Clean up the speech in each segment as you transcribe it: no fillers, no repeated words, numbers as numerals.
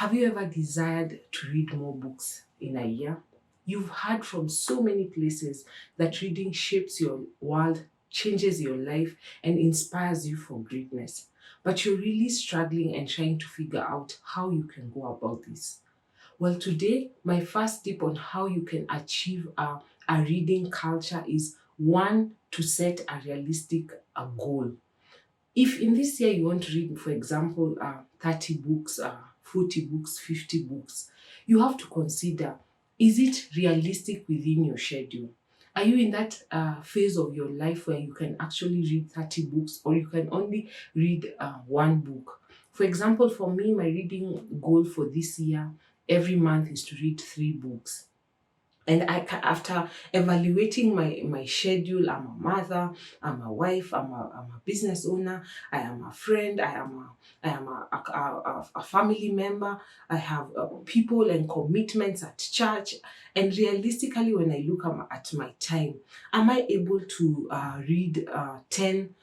Have you ever desired to read more books in a year? You've heard from so many places that reading shapes your world, changes your life, and inspires you for greatness. But you're really struggling and trying to figure out how you can go about this. Well, today, my first tip on how you can achieve a reading culture is one, to set a realistic goal. If in this year you want to read, for example, 30 books, 40 books, 50 books, you have to consider, is it realistic within your schedule? Are you in that phase of your life where you can actually read 30 books or you can only read one book? For example, for me, my reading goal for this year every month is to read 3 books. And after evaluating my schedule, I'm a mother, I'm a wife, I'm a business owner, I am a friend, I am a family member, I have people and commitments at church. And realistically, when I look at my time, am I able to read 10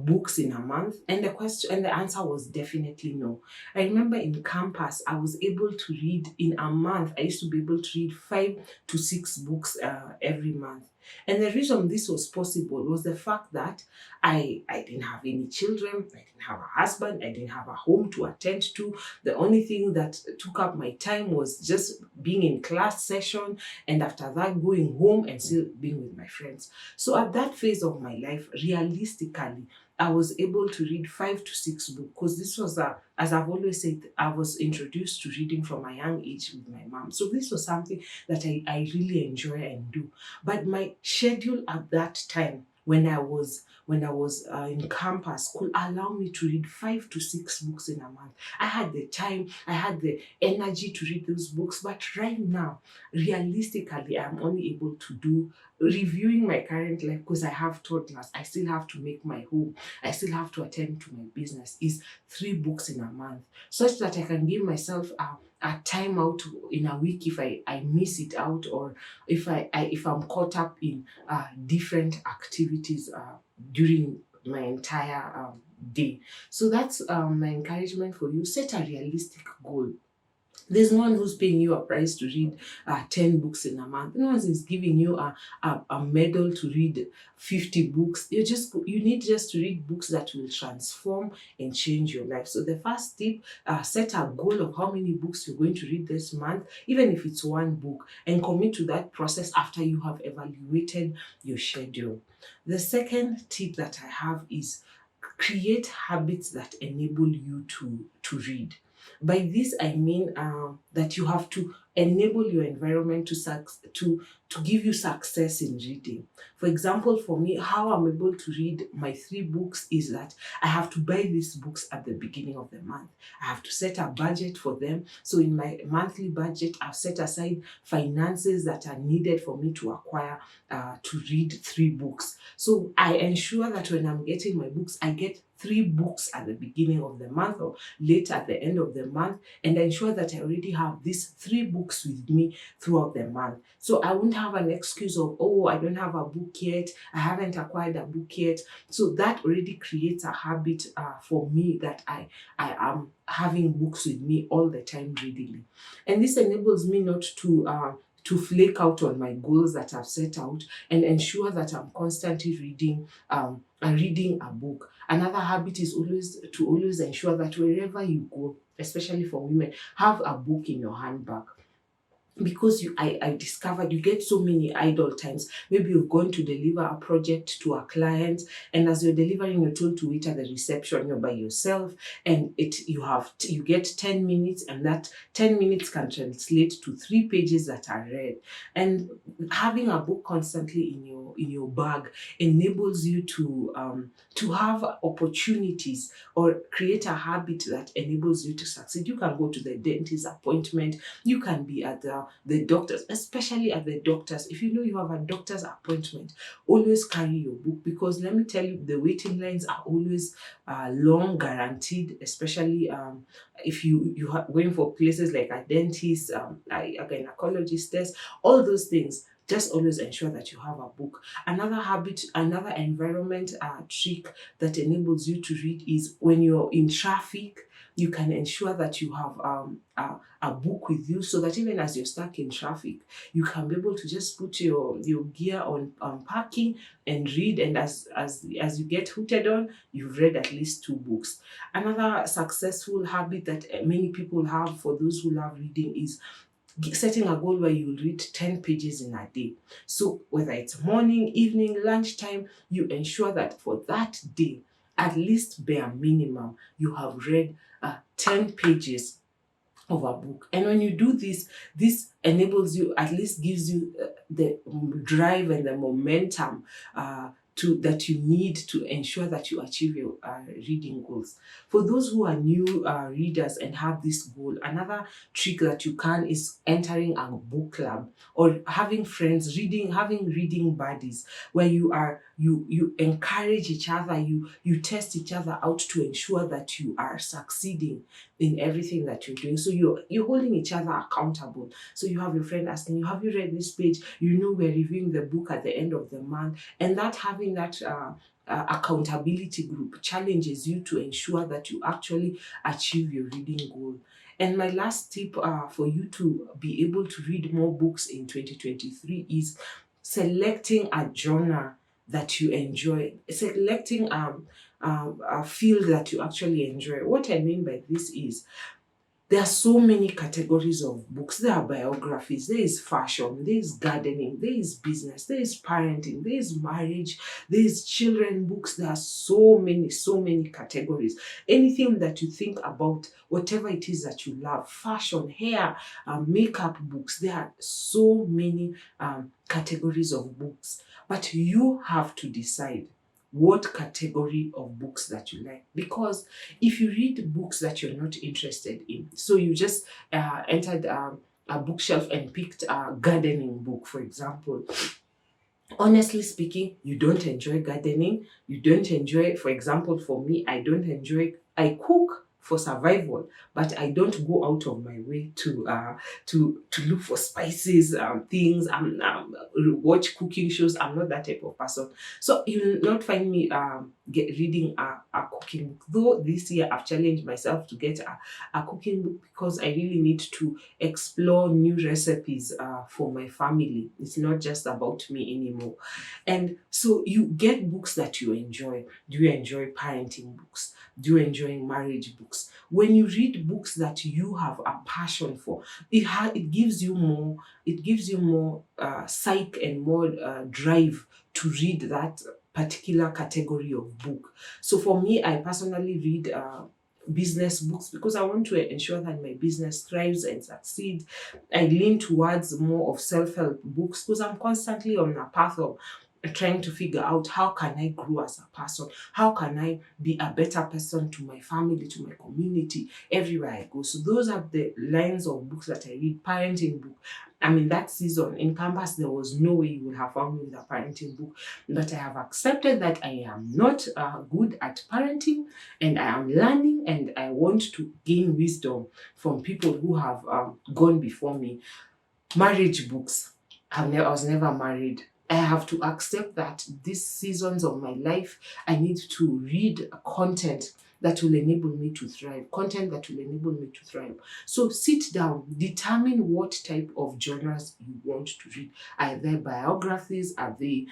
books in a month? And the answer was definitely no. I remember in campus, I was able to read in a month. I used to be able to read 5 to 6 books every month. And the reason this was possible was the fact that I didn't have any children, I didn't have a husband, I didn't have a home to attend to. The only thing that took up my time was just being in class session, and after that going home and still being with my friends. So at that phase of my life, realistically, I was able to read 5 to 6 books because this was as I've always said, I was introduced to reading from a young age with my mom. So this was something that I really enjoy and do. But my schedule at that time, when I was in campus, could allow me to read 5 to 6 books in a month. I had the time, I had the energy to read those books. But right now, realistically, I'm only able to do reviewing my current life because I have toddlers. I still have to make my home. I still have to attend to my business. Is 3 books in a month, such that I can give myself a time out in a week if I miss it out, or if I'm caught up in different activities during my entire day. So that's my encouragement for you. Set a realistic goal. There's no one who's paying you a price to read 10 books in a month. No one is giving you a medal to read 50 books. You need just to read books that will transform and change your life. So the first tip, set a goal of how many books you're going to read this month, even if it's one book, and commit to that process after you have evaluated your schedule. The second tip that I have is create habits that enable you to read. By this, I mean that you have to enable your environment to give you success in reading. For example, for me, how I'm able to read my 3 books is that I have to buy these books at the beginning of the month. I have to set a budget for them. So in my monthly budget, I've set aside finances that are needed for me to acquire to read 3 books. So I ensure that when I'm getting my books, I get 3 books at the beginning of the month or late at the end of the month, and ensure that I already have these 3 books with me throughout the month. So I won't have an excuse of, oh, I don't have a book yet, I haven't acquired a book yet. So that already creates a habit for me that I am having books with me all the time readily. And this enables me not to flake out on my goals that I've set out, and ensure that I'm constantly reading a book. Another habit is always ensure that wherever you go, especially for women, have a book in your handbag. Because I discovered you get so many idle times. Maybe you've gone to deliver a project to a client, and as you're delivering, you're told to wait at the reception. You're by yourself, and you get 10 minutes, and that 10 minutes can translate to 3 pages that are read. And having a book constantly in your bag enables you to have opportunities, or create a habit that enables you to succeed. You can go to the dentist appointment, you can be at the doctors, especially at the doctors. If you know you have a doctor's appointment, always carry your book, because let me tell you, the waiting lines are always long, guaranteed, especially if you are going for places like a dentist, a gynecologist test, all those things. Just always ensure that you have a book. Another habit, another environment trick that enables you to read is when you're in traffic, You can ensure that you have a book with you, so that even as you're stuck in traffic, you can be able to just put your gear on parking and read. And as you get hooted on, you've read at least 2 books. Another successful habit that many people have, for those who love reading, is setting a goal where you read 10 pages in a day. So whether it's morning, evening, lunchtime, you ensure that for that day, at least bare minimum, you have read 10 pages of a book. And when you do this, this enables you, at least gives you the drive and the momentum that you need to ensure that you achieve your reading goals. For those who are new readers and have this goal, another trick that you can is entering a book club, or having friends reading, having reading buddies, where you encourage each other, you test each other out to ensure that you are succeeding in everything that you're doing. So you're holding each other accountable. So you have your friend asking you, have you read this page? You know, we're reviewing the book at the end of the month. And that having that accountability group challenges you to ensure that you actually achieve your reading goal. And my last tip for you to be able to read more books in 2023 is selecting a genre that you enjoy, selecting a field that you actually enjoy. What I mean by this is, there are so many categories of books. There are biographies, there is fashion, there is gardening, there is business, there is parenting, there is marriage, there is children books. There are so many categories. Anything that you think about, whatever it is that you love, fashion, hair, makeup books, there are so many categories of books. But you have to decide what category of books that you like. Because if you read books that you're not interested in, so you just entered a bookshelf and picked a gardening book, for example, honestly speaking, you don't enjoy gardening, you don't enjoy, for example, for me, I cook for survival, but I don't go out of my way to look for spices, things. Watch cooking shows. I'm not that type of person. So you'll not find me reading a cooking book. Though this year I've challenged myself to get a cooking book, because I really need to explore new recipes for my family. It's not just about me anymore. And so you get books that you enjoy. Do you enjoy parenting books? Do you enjoy marriage books? When you read books that you have a passion for, it gives you more psych and more drive to read that particular category of book. So for me, I personally read business books, because I want to ensure that my business thrives and succeeds. I lean towards more of self-help books, because I'm constantly on a path of trying to figure out, how can I grow as a person? How can I be a better person to my family, to my community, everywhere I go? So those are the lines of books that I read. Parenting book. I mean, that season in campus, there was no way you would have found me with a parenting book. But I have accepted that I am not good at parenting, and I am learning, and I want to gain wisdom from people who have gone before me. Marriage books. I was never married. I have to accept that these seasons of my life, I need to read content that will enable me to thrive, content that will enable me to thrive. So sit down, determine what type of genres you want to read. Are they biographies? Are they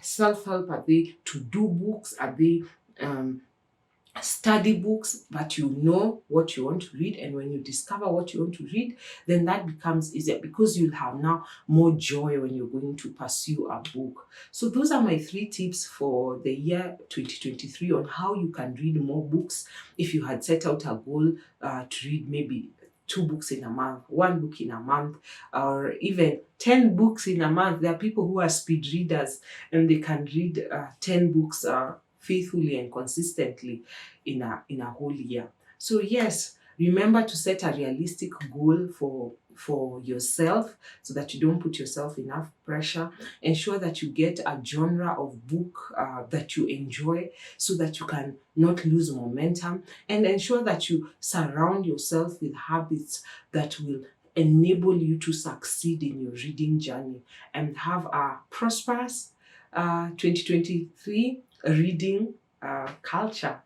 self-help? Are they to-do books? Are they study books? But you know what you want to read, and when you discover what you want to read, then that becomes easier, because you'll have now more joy when you're going to pursue a book. So those are my 3 tips for the year 2023 on how you can read more books. If you had set out a goal to read maybe 2 books in a month, 1 book in a month, or even 10 books in a month. There are people who are speed readers, and they can read 10 books faithfully and consistently in a whole year. So yes, remember to set a realistic goal for yourself, so that you don't put yourself enough pressure. Ensure that you get a genre of book that you enjoy, so that you can not lose momentum, and ensure that you surround yourself with habits that will enable you to succeed in your reading journey, and have a prosperous 2023 reading culture.